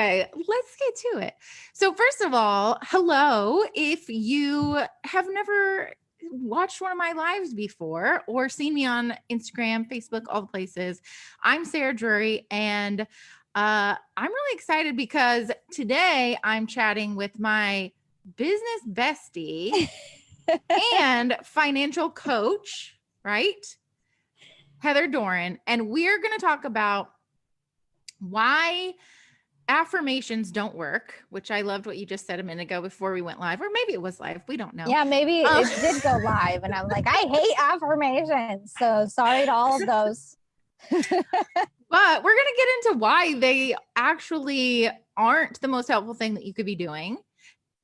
Okay, let's get to it. So first of all, hello. If you have never watched one of my lives before or seen me on Instagram, Facebook, all the places, I'm Sara Drury, and I'm really excited because today I'm chatting with my business bestie and financial coach, right? Heather Doran, and we're going to talk about why affirmations don't work, which I loved what you just said a minute ago before we went live, or maybe it was live. We don't know. Yeah, maybe it did go live. And I'm like, I hate affirmations. So sorry to all of those. But we're going to get into why they actually aren't the most helpful thing that you could be doing.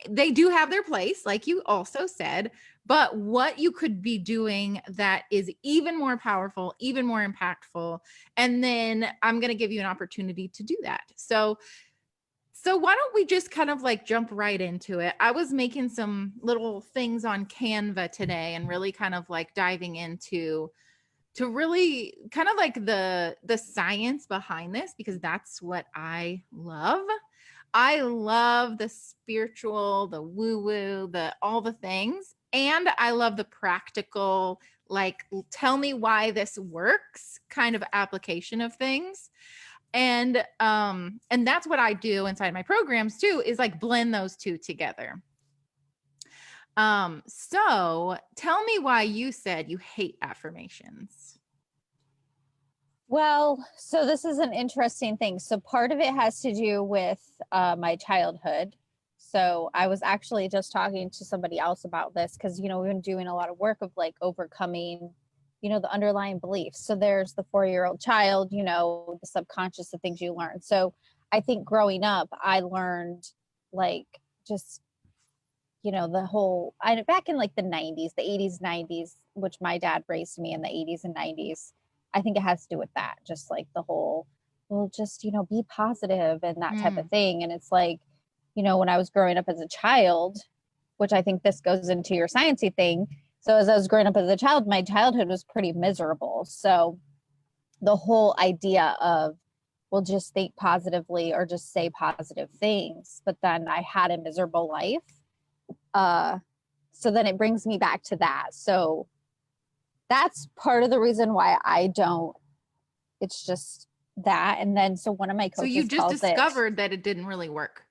They do have their place, like you also said, but what you could be doing that is even more powerful, even more impactful. And then I'm going to give you an opportunity to do that. So why don't we just kind of like jump right into it? I was making some little things on Canva today and really kind of like diving into to really kind of like the science behind this, because that's what I love. I love the spiritual, the woo-woo, the all the things. And I love the practical, like tell me why this works kind of application of things. And that's what I do inside my programs too, is like blend those two together. So tell me why you said you hate affirmations. Well, so this is an interesting thing. So part of it has to do with my childhood. So I was actually just talking to somebody else about this because, we've been doing a lot of work of like overcoming, the underlying beliefs. So there's the 4-year-old child, the subconscious, the things you learn. So I think growing up, I learned like just, the whole, back in like the 90s, the 80s, 90s, which my dad raised me in the 80s and 90s. I think it has to do with that, just like the whole, well, just, be positive and that type of thing. And it's like, when I was growing up as a child, which I think this goes into your sciencey thing. So as I was growing up as a child, my childhood was pretty miserable. So the whole idea of, well, just think positively or just say positive things. But then I had a miserable life. So then it brings me back to that. So that's part of the reason why I don't. It's just that. And then, so one of my coaches, so you just discovered that it didn't really work.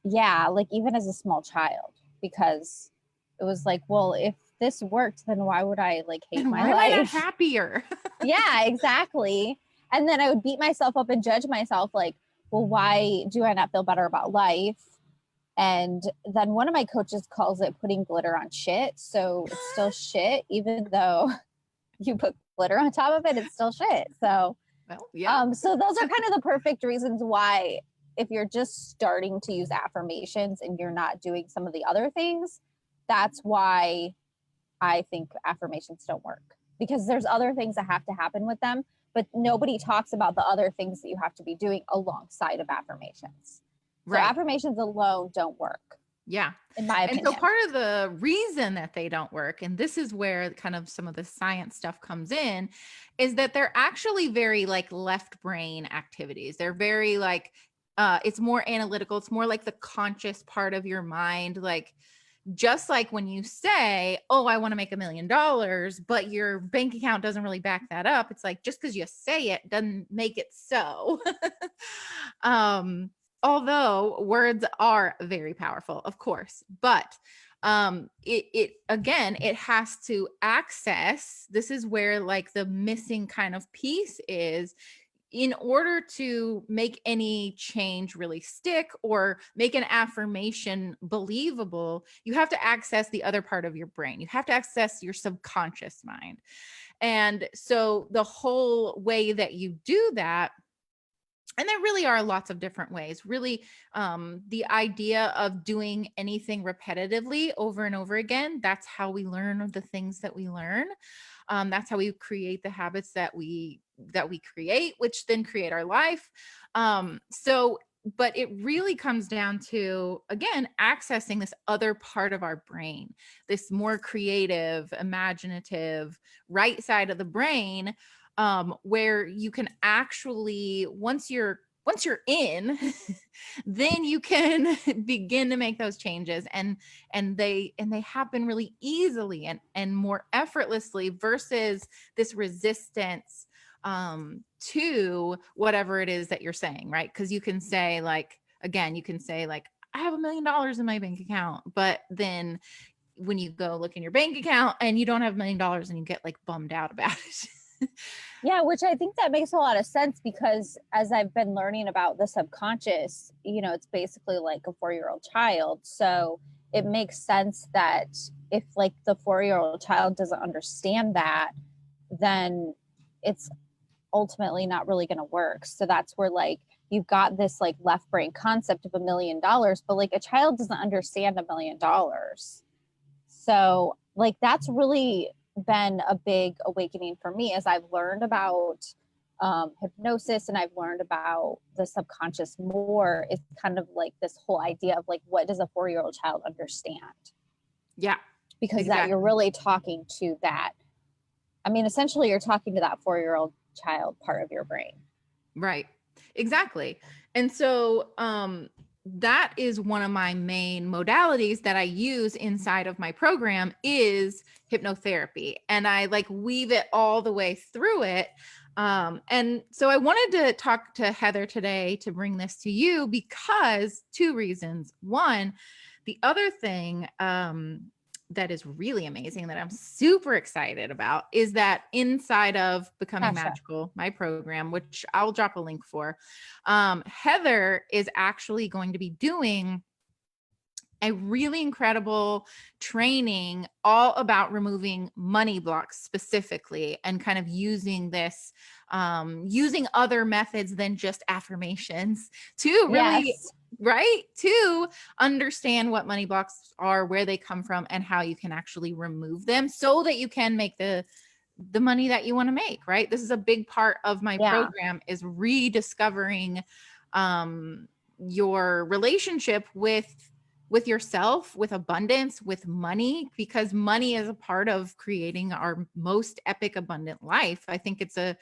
Yeah. Like even as a small child, because it was like, well, if this worked, then why would I like hate my life? Why am I not happier? Yeah, exactly. And then I would beat myself up and judge myself like, well, why do I not feel better about life? And then one of my coaches calls it putting glitter on shit. So it's still shit, even though you put glitter on top of it, it's still shit. So, well, yeah. So those are kind of the perfect reasons why, if you're just starting to use affirmations and you're not doing some of the other things, that's why I think affirmations don't work, because there's other things that have to happen with them, but nobody talks about the other things that you have to be doing alongside of affirmations. Right. So affirmations alone don't work. Yeah. In my opinion. And so part of the reason that they don't work, and this is where kind of some of the science stuff comes in, is that they're actually very like left brain activities. They're very like, it's more analytical. It's more like the conscious part of your mind. Like, just like when you say, oh, I want to make $1 million, but your bank account doesn't really back that up. It's like, just because you say it doesn't make it so. Although words are very powerful, of course, but it again, it has to access. This is where like the missing kind of piece is. In order to make any change really stick or make an affirmation believable, you have to access the other part of your brain. You have to access your subconscious mind. And so the whole way that you do that, and there really are lots of different ways, really, the idea of doing anything repetitively over and over again, that's how we learn the things that we learn. That's how we create the habits that we create, which then create our life. But it really comes down to, again, accessing this other part of our brain, this more creative, imaginative, right side of the brain, where you can actually, once you're once you're in, then you can begin to make those changes, and they happen really easily and more effortlessly versus this resistance to whatever it is that you're saying, right? Because you can say like, again, you can say like, I have $1 million in my bank account, but then when you go look in your bank account and you don't have $1 million and you get like bummed out about it. Yeah, which I think that makes a lot of sense, because as I've been learning about the subconscious, you know, it's basically like a 4-year-old child. So it makes sense that if like the 4-year-old child doesn't understand that, then it's ultimately not really going to work. So that's where like you've got this like left brain concept of $1 million, but like a child doesn't understand $1 million. So like that's really been a big awakening for me as I've learned about hypnosis and I've learned about the subconscious more. It's kind of like this whole idea of like, what does a 4-year-old child understand? Yeah, because exactly. that you're really talking to that. I mean, essentially you're talking to that 4-year-old child part of your brain. Right. Exactly. And so that is one of my main modalities that I use inside of my program is hypnotherapy. And I like weave it all the way through it. And so I wanted to talk to Heather today to bring this to you because 2 reasons. One, the other thing that is really amazing that I'm super excited about is that inside of Becoming Magical, my program, which I'll drop a link for, Heather is actually going to be doing a really incredible training all about removing money blocks specifically and kind of using this, using other methods than just affirmations to really, right, to understand what money blocks are, where they come from, and how you can actually remove them so that you can make the money that you want to make, right? This is a big part of my program is rediscovering your relationship with yourself, with abundance, with money, because money is a part of creating our most epic abundant life. I think it's a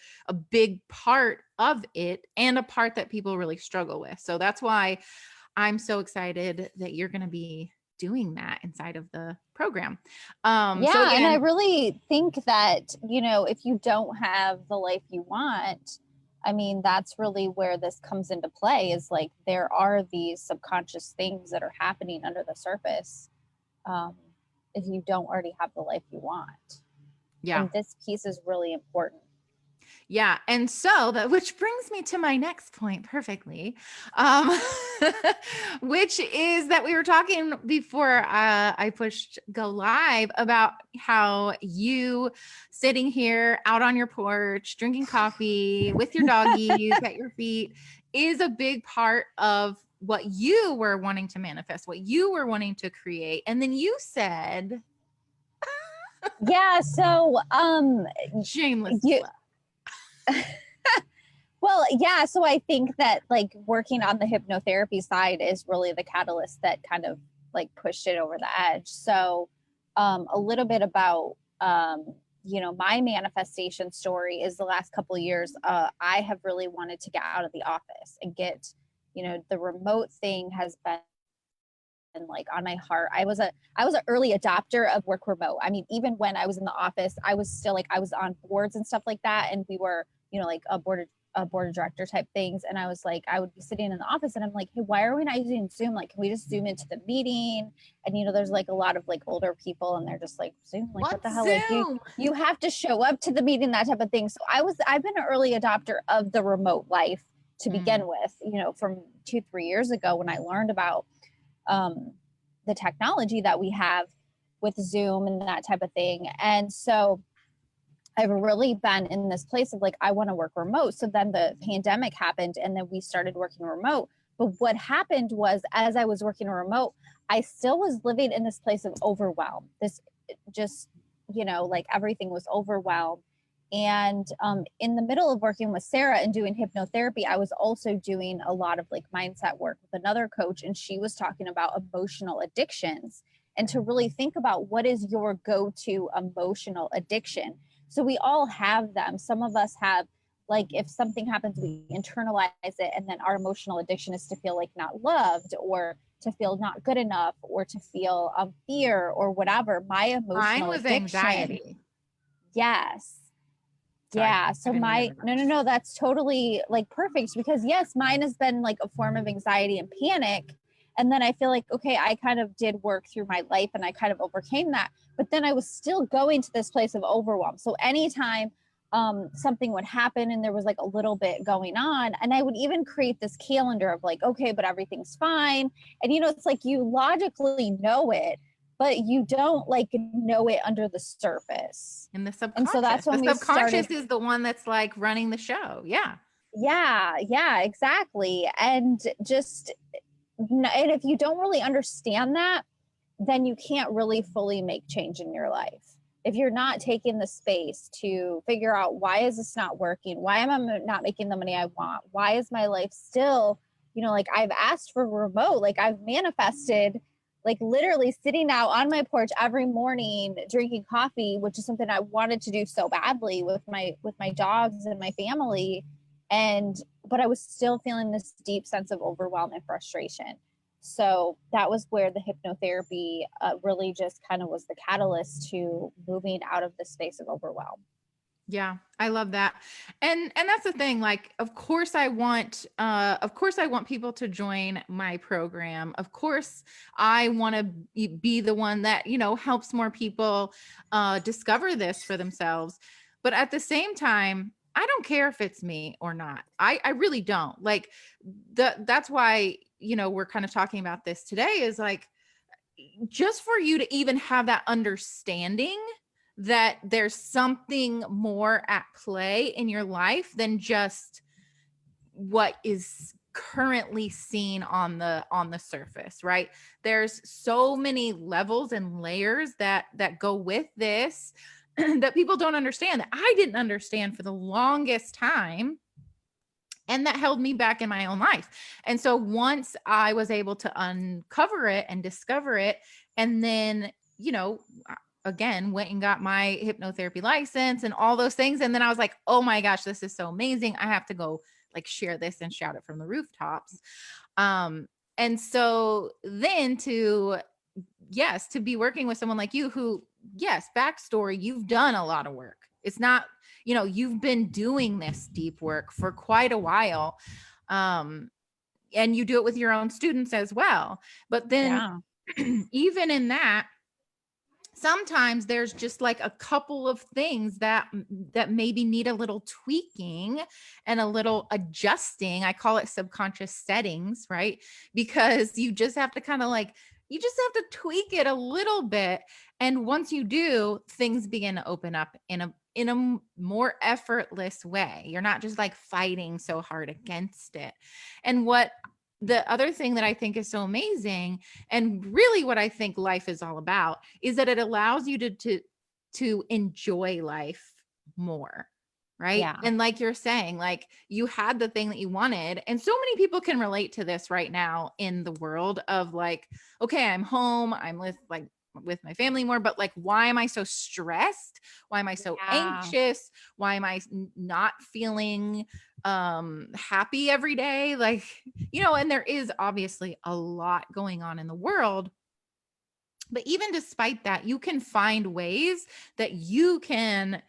big part of it and a part that people really struggle with. So that's why I'm so excited that you're going to be doing that inside of the program. So again, and I really think that, you know, if you don't have the life you want, I mean, that's really where this comes into play is like, there are these subconscious things that are happening under the surface. If you don't already have the life you want. Yeah. And this piece is really important. Yeah. And so that, which brings me to my next point perfectly, which is that we were talking before I pushed go live about how you sitting here out on your porch, drinking coffee with your doggies at your feet is a big part of what you were wanting to manifest, what you were wanting to create. And then you said, so, shameless well, yeah. So I think that like working on the hypnotherapy side is really the catalyst that kind of like pushed it over the edge. So a little bit about, you know, my manifestation story is the last couple of years, I have really wanted to get out of the office and get, you know, the remote thing has been like on my heart. I was an early adopter of work remote. I mean, even when I was in the office, I was still like, I was on boards and stuff like that. And we were, you know, like a board of director type things. And I was like, I would be sitting in the office and I'm like, hey, why are we not using Zoom? Like, can we just Zoom into the meeting? And, you know, there's like a lot of like older people and they're just like, Zoom, like what the hell? Like you have to show up to the meeting, that type of thing. So I've been an early adopter of the remote life to begin with, you know, from 2-3 years ago when I learned about the technology that we have with Zoom and that type of thing. And so I've really been in this place of like, I want to work remote. So then the pandemic happened and then we started working remote. But what happened was as I was working remote, I still was living in this place of overwhelm. This just, you know, like everything was overwhelmed. And in the middle of working with Sara and doing hypnotherapy, I was also doing a lot of like mindset work with another coach. And she was talking about emotional addictions and to really think about what is your go-to emotional addiction. So we all have them. Some of us have like if something happens, we internalize it, and then our emotional addiction is to feel like not loved, or to feel not good enough, or to feel fear or whatever. My Mine emotional was addiction. anxiety. Yes. Sorry, Yeah. I So didn't mean to my, interrupt. no, that's totally like perfect, because yes, mine has been like a form of anxiety and panic. And then I feel like, okay, I kind of did work through my life and I kind of overcame that. But then I was still going to this place of overwhelm. So anytime something would happen and there was like a little bit going on, and I would even create this calendar of like, okay, but everything's fine. And, you know, it's like you logically know it, but you don't like know it under the surface. In the And so subconscious. that's The when we started. subconscious is the one that's like running the show. Yeah. Yeah, exactly. And just, and if you don't really understand that, then you can't really fully make change in your life. If you're not taking the space to figure out, why is this not working? Why am I not making the money I want? Why is my life still, you know, like I've asked for remote, like I've manifested, like literally sitting out on my porch every morning drinking coffee, which is something I wanted to do so badly with my dogs and my family. And but I was still feeling this deep sense of overwhelm and frustration. So that was where the hypnotherapy really just kind of was the catalyst to moving out of the space of overwhelm. Yeah, I love that. And that's the thing, like of course I want people to join my program. Of course I want to be the one that, you know, helps more people discover this for themselves. But at the same time, I don't care if it's me or not. I really don't. Like that's why, you know, we're kind of talking about this today is like just for you to even have that understanding that there's something more at play in your life than just what is currently seen on the surface, right? There's so many levels and layers that go with this that people don't understand, that I didn't understand for the longest time, and that held me back in my own life. And so once I was able to uncover it and discover it, and then, you know, again, went and got my hypnotherapy license and all those things. And then I was like, oh my gosh, this is so amazing. I have to go like share this and shout it from the rooftops. And so then to be working with someone like you who, yes, backstory, you've done a lot of work. It's not, you know, you've been doing this deep work for quite a while. And you do it with your own students as well. But then Yeah. even in that, sometimes there's just like a couple of things that maybe need a little tweaking and a little adjusting. I call it subconscious settings, right? Because you just have to kind of like, you just have to tweak it a little bit, and once you do, things begin to open up in a more effortless way. You're not just like fighting so hard against it. And what the other thing that I think is so amazing, and really what I think life is all about, is that it allows you to enjoy life more, right? Yeah. And like you're saying, like you had the thing that you wanted, and so many people can relate to this right now in the world of like, okay, I'm home, I'm with my family more, but like, why am I so stressed? Why am I so Yeah. anxious? Why am I not feeling happy every day? Like, you know, and there is obviously a lot going on in the world, but even despite that, you can find ways that you can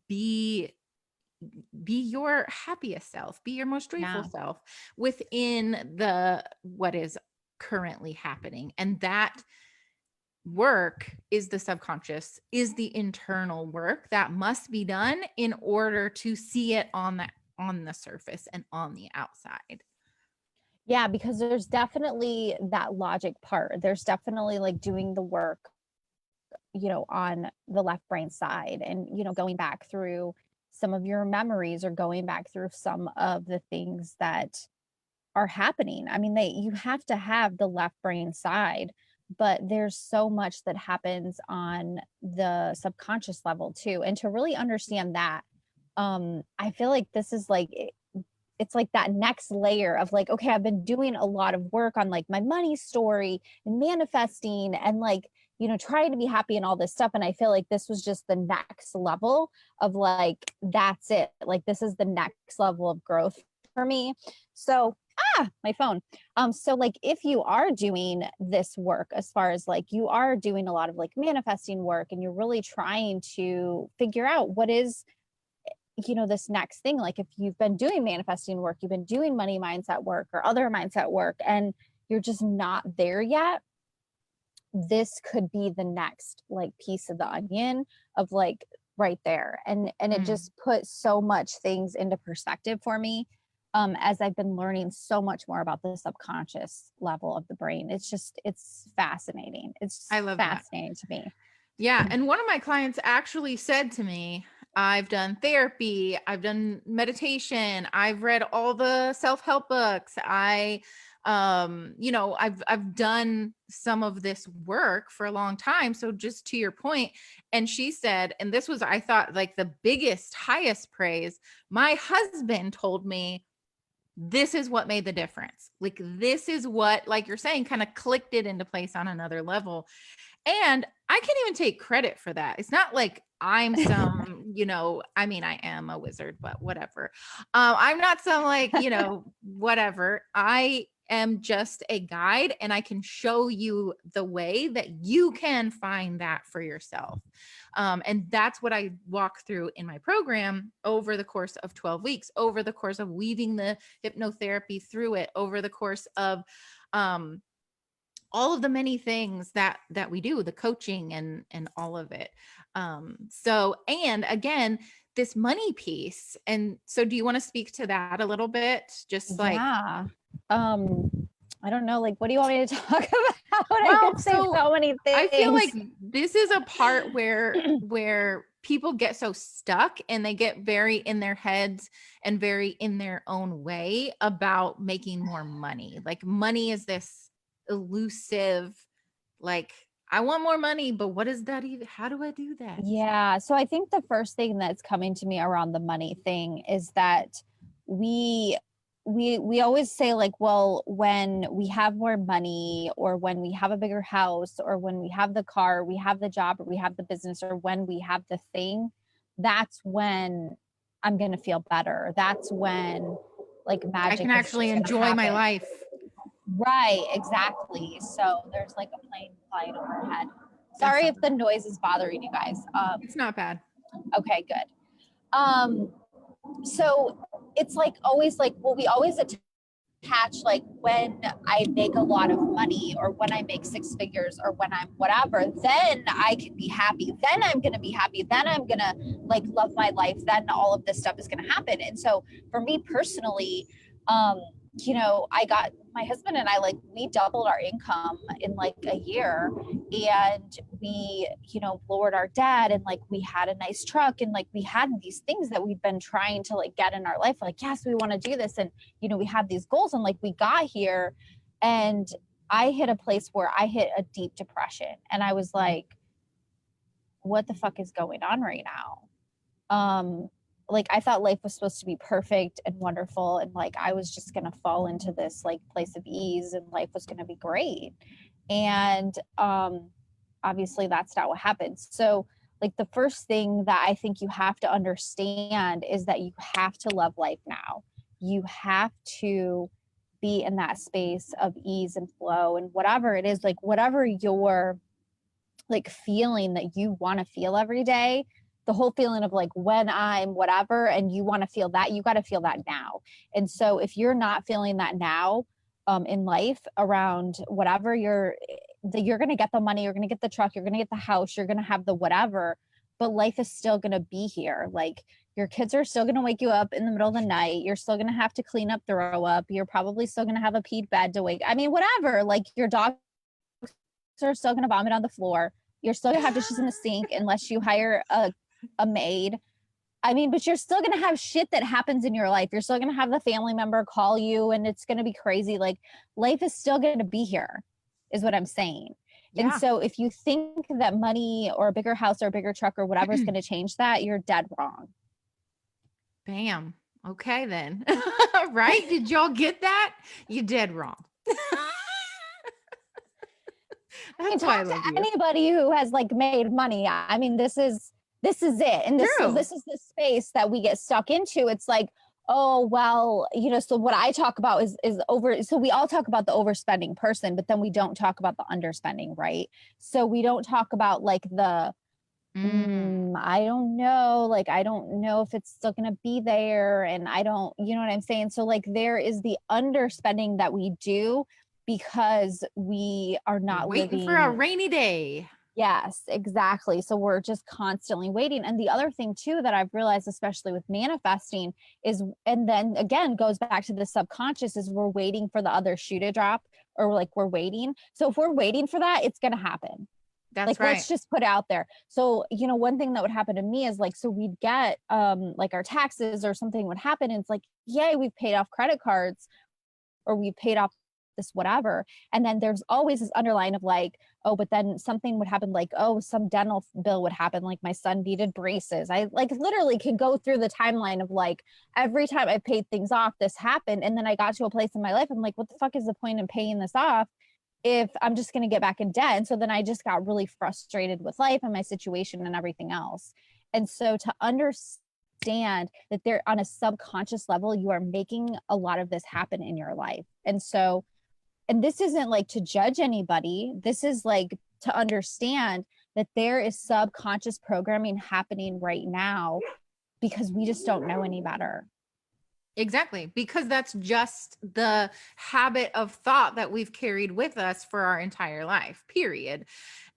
be your happiest self, be your most joyful Yeah. self within the what is currently happening. And that work is the subconscious, is the internal work that must be done in order to see it on the surface and on the outside. Yeah, because there's definitely that logic part. There's definitely like doing the work, you know, on the left brain side, and, you know, going back through some of your memories, or going back through some of the things that are happening. I mean, you have to have the left brain side, but there's so much that happens on the subconscious level too. And to really understand that, I feel like this is like it's like that next layer of like, okay, I've been doing a lot of work on like my money story and manifesting, and like, trying to be happy and all this stuff. And I feel like this was just the next level of like, that's it. Like, this is the next level of growth for me. So, my phone. So like, if you are doing this work, as far as like, you are doing a lot of like manifesting work, and you're really trying to figure out what is, this next thing, like if you've been doing manifesting work, you've been doing money mindset work or other mindset work, and you're just not there yet, this could be the next like piece of the onion of like right there. And it just put so much things into perspective for me, as I've been learning so much more about the subconscious level of the brain. It's fascinating. I love fascinating to me. Yeah. And one of my clients actually said to me, I've done therapy, I've done meditation, I've read all the self-help books. I've done some of this work for a long time. So just to your point, and she said, and this was, I thought, like the biggest, highest praise, my husband told me, this is what made the difference. Like, this is what, like you're saying, kind of clicked it into place on another level. And I can't even take credit for that. It's not like I'm some, I am a wizard, but whatever. I'm not some like, whatever. I am just a guide, and I can show you the way that you can find that for yourself. And that's what I walk through in my program over the course of 12 weeks, over the course of weaving the hypnotherapy through it, over the course of, all of the many things that we do, the coaching and all of it. And again, this money piece. And so do you want to speak to that a little bit? Just like, yeah. I don't know, like, what do you want me to talk about? I could say so many things. I feel like this is a part where people get so stuck, and they get very in their heads and very in their own way about making more money. Like, money is this elusive, like, I want more money, but what is that even? How do I do that? Yeah. So I think the first thing that's coming to me around the money thing is that we always say like, well, when we have more money, or when we have a bigger house, or when we have the car, we have the job, or we have the business, or when we have the thing, that's when I'm going to feel better. That's when like magic I can actually enjoy my life. Right, exactly. So there's like a plane flying overhead. Sorry if the noise is bothering you guys. It's not bad. Okay, good. So it's like always like, well, we always attach like, when I make a lot of money, or when I make six figures, or when I'm whatever, then I can be happy. Then I'm going to be happy. Then I'm going to like love my life. Then all of this stuff is going to happen. And so for me personally, I got my husband and I, like, we doubled our income in like a year, and we, lowered our debt, and like we had a nice truck, and like we had these things that we've been trying to like get in our life. Like, yes, we want to do this. And, we had these goals, and like we got here, and I hit a place where I hit a deep depression, and I was like, what the fuck is going on right now? Like, I thought life was supposed to be perfect and wonderful, and like I was just gonna fall into this like place of ease, and life was gonna be great. And obviously that's not what happens. So like, the first thing that I think you have to understand is that you have to love life now. You have to be in that space of ease and flow, and whatever it is, like whatever you're like feeling that you want to feel every day, the whole feeling of like, when I'm whatever, and you want to feel that, you got to feel that now. And so if you're not feeling that now, in life around whatever, you're going to get the money, you're going to get the truck, you're going to get the house, you're going to have the whatever, but life is still going to be here. Like, your kids are still going to wake you up in the middle of the night. You're still going to have to clean up, throw up. You're probably still going to have a peed bed to wake. I mean, whatever, like your dogs are still going to vomit on the floor. You're still going to have dishes in the sink unless you hire a maid. I mean, but you're still going to have shit that happens in your life. You're still going to have the family member call you, and it's going to be crazy. Like, life is still going to be here, is what I'm saying. Yeah. And so if you think that money or a bigger house or a bigger truck or whatever is going to change that, you're dead wrong. Bam. Okay, then. Right? Did y'all get that? You dead wrong. mean, That's why I talk to love you. anybody who has like made money. I mean, this is it. And so True. this is the space that we get stuck into. It's like, oh, well, so what I talk about is over. So we all talk about the overspending person, but then we don't talk about the underspending, right? So we don't talk about like Mm. I don't know, like I don't know if it's still going to be there, and I don't, you know what I'm saying? So like there is the underspending that we do because we are not Waiting for a living. rainy day. Yes, exactly. So we're just constantly waiting. And the other thing too that I've realized, especially with manifesting, is, and then again goes back to the subconscious, is we're waiting for the other shoe to drop, or like we're waiting. So if we're waiting for that, it's going to happen. That's Like, right. let's just put out there. So, one thing that would happen to me is like, so we'd get like our taxes or something would happen. And it's like, yay, we've paid off credit cards, or we've paid off this whatever. And then there's always this underline of like, oh, but then something would happen, like, oh, some dental bill would happen, like my son needed braces. I like literally could go through the timeline of like every time I paid things off, this happened. And then I got to a place in my life, I'm like, what the fuck is the point in paying this off if I'm just going to get back in debt? And so then I just got really frustrated with life and my situation and everything else. And so to understand that there, on a subconscious level, you are making a lot of this happen in your life. And so, and this isn't like to judge anybody, this is like to understand that there is subconscious programming happening right now because we just don't know any better. Exactly, because that's just the habit of thought that we've carried with us for our entire life, period.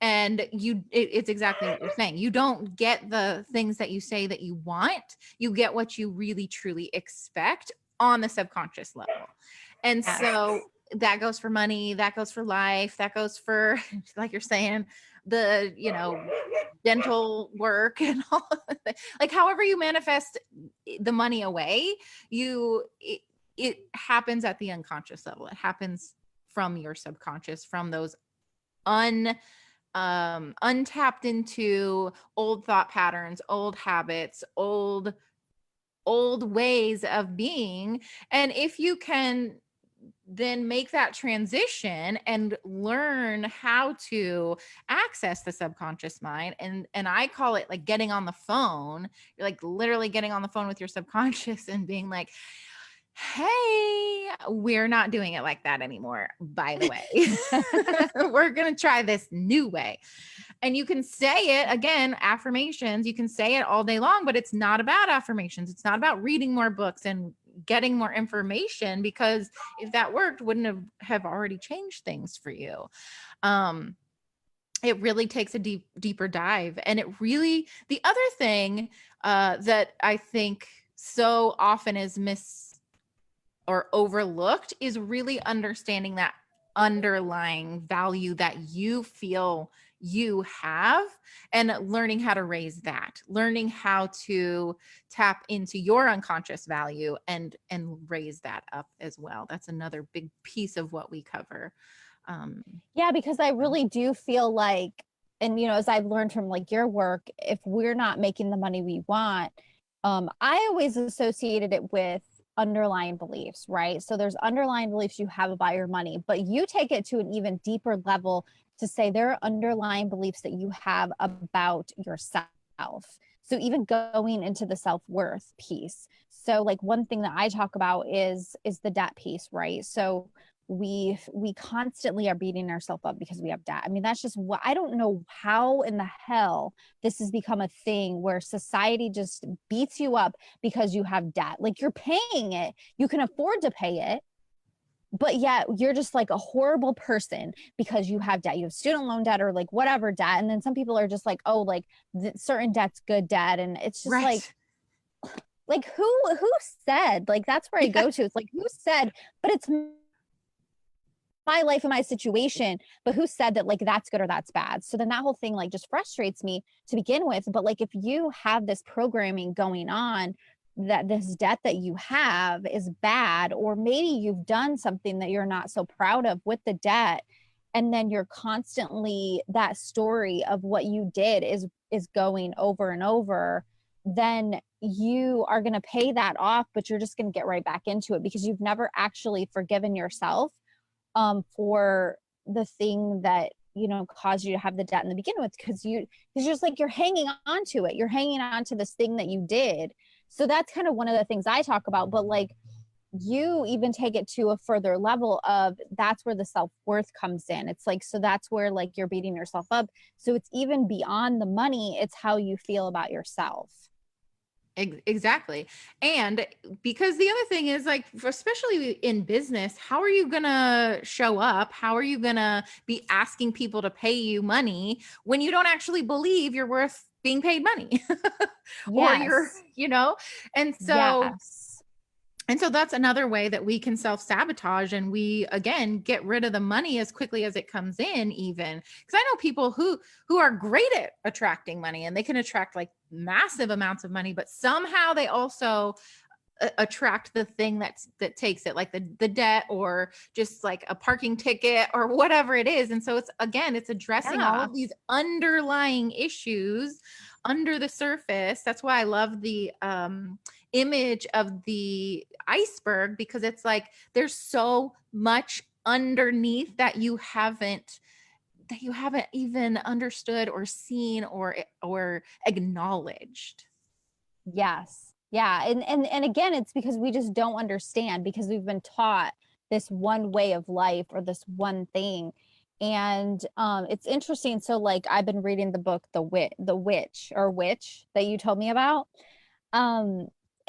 And it's exactly what you're saying. You don't get the things that you say that you want, you get what you really truly expect on the subconscious level. And Yes. so that goes for money, that goes for life, that goes for, like you're saying, the, dental work and all of that. Like however you manifest the money away, it happens at the unconscious level. It happens from your subconscious, from those untapped into old thought patterns, old habits, old ways of being. And if you can then make that transition and learn how to access the subconscious mind, and I call it like getting on the phone. You're like literally getting on the phone with your subconscious and being like, hey, we're not doing it like that anymore, by the way. We're going to try this new way. And you can say it again, affirmations, you can say it all day long, but it's not about affirmations. It's not about reading more books and getting more information, because if that worked, wouldn't have already changed things for you. It really takes a deeper dive. And it really, the other thing that I think so often is or overlooked is really understanding that underlying value that you feel you have, and learning how to raise that, learning how to tap into your unconscious value and raise that up as well. That's another big piece of what we cover. Yeah, because I really do feel like, and as I've learned from like your work, if we're not making the money we want, I always associated it with underlying beliefs, right? So there's underlying beliefs you have about your money, but you take it to an even deeper level to say there are underlying beliefs that you have about yourself. So even going into the self-worth piece. So like one thing that I talk about is the debt piece, right? So we constantly are beating ourselves up because we have debt. I mean, that's just what, I don't know how in the hell this has become a thing where society just beats you up because you have debt. Like you're paying it, you can afford to pay it, but yet you're just like a horrible person because you have debt. You have student loan debt or like whatever debt. And then some people are just like, oh, like certain debt's good debt. And it's just right. like who said, like, that's where I go to. It's like, who said, but it's my life and my situation, but who said that like that's good or that's bad? So then that whole thing like just frustrates me to begin with. But like if you have this programming going on that this debt that you have is bad, or maybe you've done something that you're not so proud of with the debt, and then you're constantly, that story of what you did is going over and over, then you are going to pay that off, but you're just going to get right back into it because you've never actually forgiven yourself for the thing that cause you to have the debt in the beginning with, because it's just like you're hanging on to it. You're hanging on to this thing that you did. So that's kind of one of the things I talk about. But like, you even take it to a further level of, that's where the self-worth comes in. It's like, so that's where like you're beating yourself up. So it's even beyond the money. It's how you feel about yourself. Exactly. And because the other thing is like, especially in business, how are you going to show up? How are you going to be asking people to pay you money when you don't actually believe you're worth being paid money? Or you're, Yes. and so Yes. And so that's another way that we can self-sabotage, and we again get rid of the money as quickly as it comes in, even because I know people who are great at attracting money, and they can attract like massive amounts of money, but somehow they also attract the thing that takes it, like the debt, or just like a parking ticket or whatever it is. And so it's addressing all of these underlying issues under the surface. That's why I love the image of the iceberg, because it's like there's so much underneath that you haven't even understood or seen or acknowledged. Yes. Yeah. And again, it's because we just don't understand, because we've been taught this one way of life or this one thing. And it's interesting. So like, I've been reading the book The Witch that you told me about.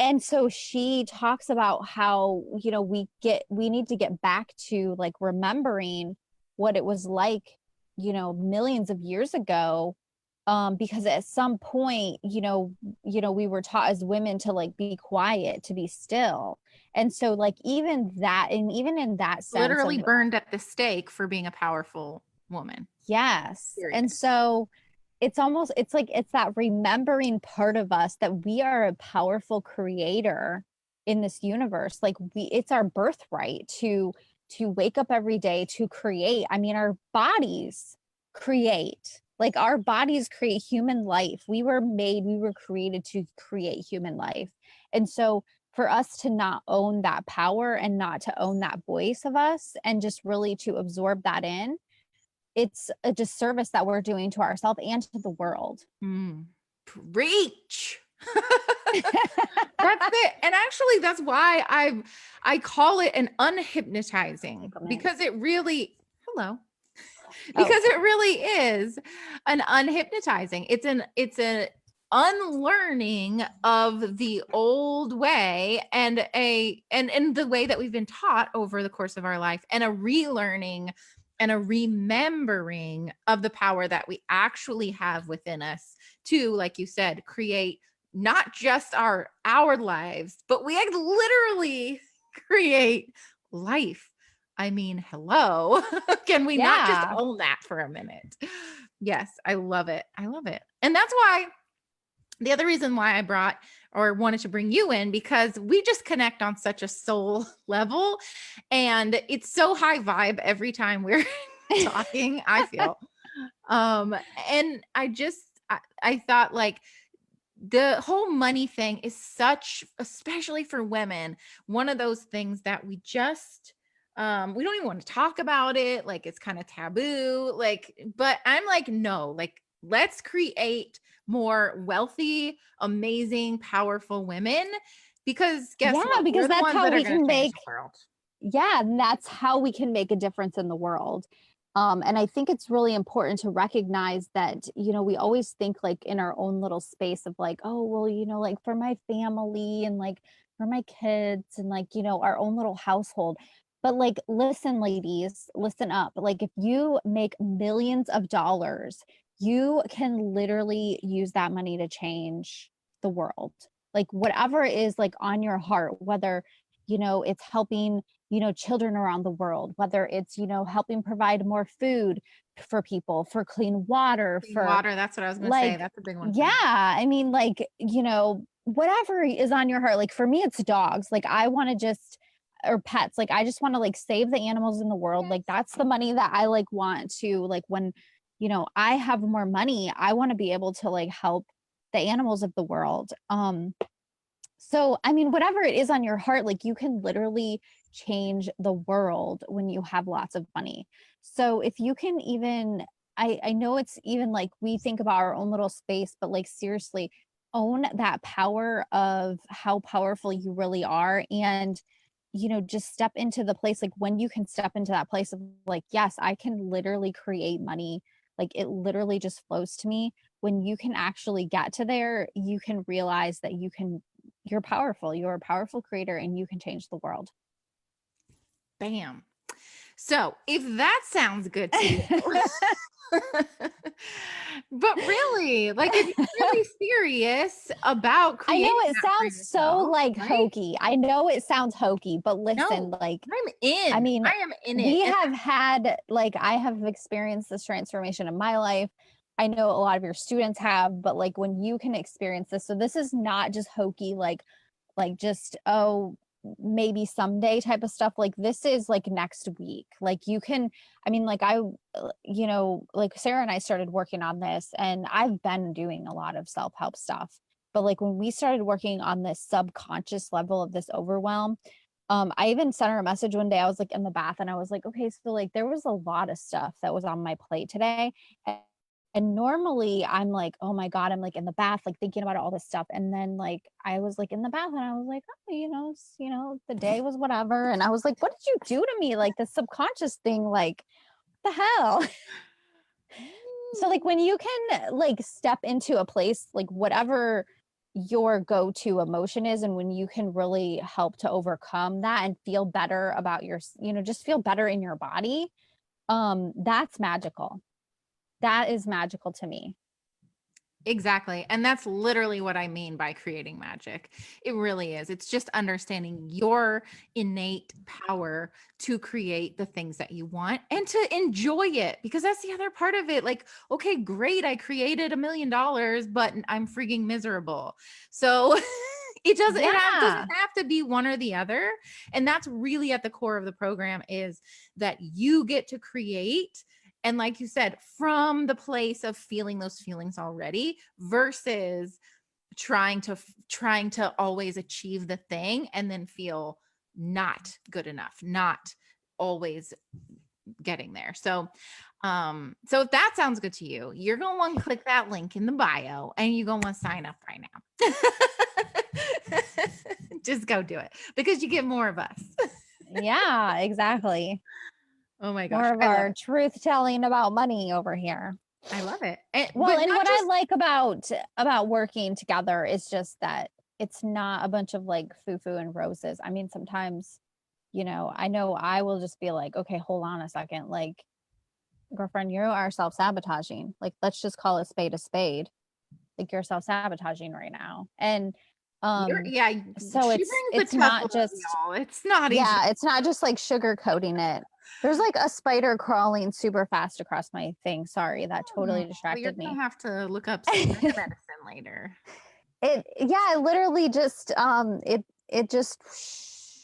And so she talks about how, we need to get back to like remembering what it was like, millions of years ago. Because at some point, we were taught as women to like be quiet, to be still. And so like even in that sense Literally of, burned at the stake for being a powerful woman. yes. Period. And so it's like it's that remembering part of us that we are a powerful creator in this universe. Like it's our birthright to wake up every day, to create. I mean, our bodies create. Like our bodies create human life. We were created to create human life. And so for us to not own that power and not to own that voice of us, and just really to absorb that in, it's a disservice that we're doing to ourselves and to the world. Preach. That's it. And actually that's why I call it an unhypnotizing, because it really it really is an unhypnotizing. It's an unlearning of the old way, and the way that we've been taught over the course of our life, and a relearning and a remembering of the power that we actually have within us to, like you said, create not just our lives, but we literally create life. I mean, hello. Can we not just own that for a minute? Yes, I love it. I love it. And that's why the other reason why I brought or wanted to bring you in, because we just connect on such a soul level, and it's so high vibe every time we're talking, I feel. And I thought like the whole money thing is such, especially for women, one of those things that we just we don't even want to talk about it, like it's kind of taboo, like, but I'm like, no, like let's create more wealthy, amazing, powerful women, because guess what, because we're the that's ones how that are we going can to change make the world. and that's how we can make a difference in the world. And I think it's really important to recognize that, we always think like in our own little space of like, oh, well, like for my family and like for my kids and like, our own little household. But like, listen, ladies, listen up. Like if you make millions of dollars, you can literally use that money to change the world. Like whatever is like on your heart, whether, it's helping children around the world, whether it's helping provide more food for people, for clean water, Clean for water, that's what I was going to say. like, That's a big one for yeah, me. I mean, like, whatever is on your heart. Like for me it's dogs. Like I want to just, or pets, like I just want to like save the animals in the world. Like that's the money that I like want to, like when I have more money, I want to be able to like help the animals of the world. So, I mean, whatever it is on your heart, like you can literally change the world when you have lots of money. So, if you can even I know it's even like we think about our own little space, but like seriously, own that power of how powerful you really are. And, just step into the place, like when you can step into that place of like, yes, I can literally create money. Like it literally just flows to me. When you can actually get to there, you can realize that you're powerful. You're a powerful creator and you can change the world. Bam. So if that sounds good to you, but really, like if you're really serious about I creating know it that for sounds so yourself, like right? hokey. I know it sounds hokey, but listen, No, like, I'm I in. mean, I am in it. we And have had, like, I have experienced this transformation in my life. I know a lot of your students have, but like when you can experience this, so this is not just hokey, like just, oh, maybe someday type of stuff. Like this is like next week. Like you can, I mean, like like Sarah and I started working on this, and I've been doing a lot of self-help stuff. But like when we started working on this subconscious level of this overwhelm, I even sent her a message one day. I was like in the bath and I was like, okay, so like there was a lot of stuff that was on my plate today. And normally I'm like, oh my God, I'm like in the bath, like thinking about all this stuff. And then like I was like in the bath and I was like, oh, the day was whatever. And I was like, what did you do to me? Like the subconscious thing, like the hell? So like when you can like step into a place, like whatever your go-to emotion is, and when you can really help to overcome that and feel better about just feel better in your body, that's magical. That is magical to me. exactly. And that's literally what I mean by creating magic. It really is. It's just understanding your innate power to create the things that you want and to enjoy it, because that's the other part of it. Like, okay, great. I created $1 million, but I'm freaking miserable. So doesn't Yeah. have to be one or the other. And that's really at the core of the program, is that you get to create. And like you said, from the place of feeling those feelings already, versus trying to always achieve the thing and then feel not good enough, not always getting there. So if that sounds good to you, you're going to want to click that link in the bio and you're going to want to sign up right now. Just go do it, because you get more of us. Yeah, exactly. Oh my gosh. More of I love our it. truth telling about money over here. I love it. Well, But and not what I just like about working together is just that it's not a bunch of like foo-foo and roses. I mean, sometimes, I know I will just be like, okay, hold on a second. Like, girlfriend, you are self-sabotaging. Like, let's just call a spade a spade. Like you're self-sabotaging right now. And yeah, so she it's brings the it's tough not love, just y'all. It's not easy. yeah, it's not just like sugar coating it. There's like a spider crawling super fast across my thing. Sorry, that totally Well, you're distracted gonna me. have to look up spider medicine later. It literally just it just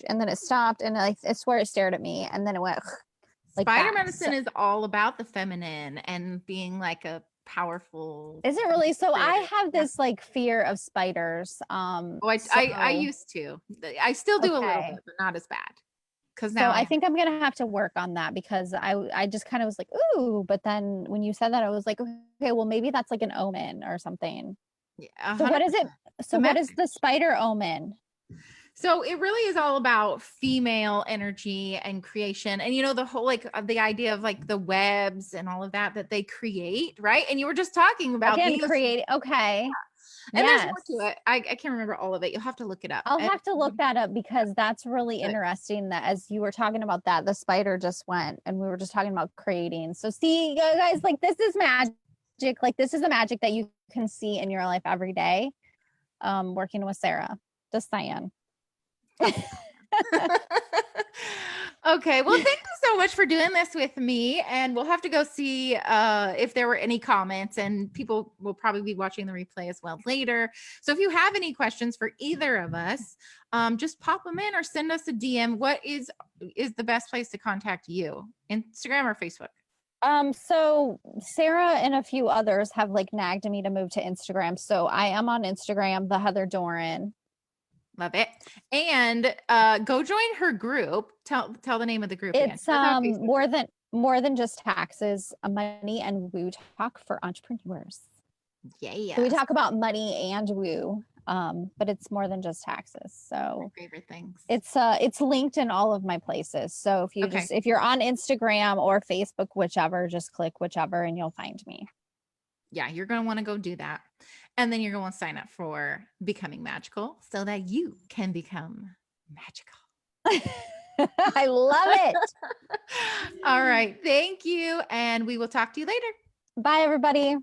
and then it stopped, and I swear it stared at me, and then it went like Spider that. So, medicine is all about the feminine and being like a powerful is it really? So I creative. have Yeah. this like fear of spiders. Oh, I So used to. I still do a little bit, okay. but not as bad. Because So now I I think I'm gonna have to work on that, because I just kind of was like, ooh, but then when you said that, I was like, okay, well maybe that's like an omen or something. yeah, So what is it? 100%. The So what is message. the spider omen? So it really is all about female energy and creation. And the whole like the idea of like the webs and all of that they create, right? And you were just talking about Again, these, create. Okay. and there's more to Yes. it. I can't remember all of it. You'll have to look it up. I'll And have to look that up, because that's really good. interesting that as you were talking about that, the spider just went, and we were just talking about creating. So see, you guys, like this is magic. Like this is the magic that you can see in your life every day. Working with Sarah. Just saying. Okay. Well, thank you so much for doing this with me. And we'll have to go see if there were any comments, and people will probably be watching the replay as well later. So if you have any questions for either of us, just pop them in or send us a DM. What is the best place to contact you? Instagram or Facebook? So Sarah and a few others have like nagged me to move to Instagram. So I am on Instagram, the Heather Doran. Love it. And go join her group. Tell the name of the group again. It's That's on Facebook. more than just taxes, a money and woo talk for entrepreneurs. Yeah. So we talk about money and woo, but it's more than just taxes. So my favorite things. it's linked in all of my places. So if you if you're on Instagram or Facebook, whichever, just click whichever and you'll find me. Yeah, you're going to want to go do that. And then you're going to sign up for Becoming Magical so that you can become magical. I love it. All right. Thank you. And we will talk to you later. Bye, everybody.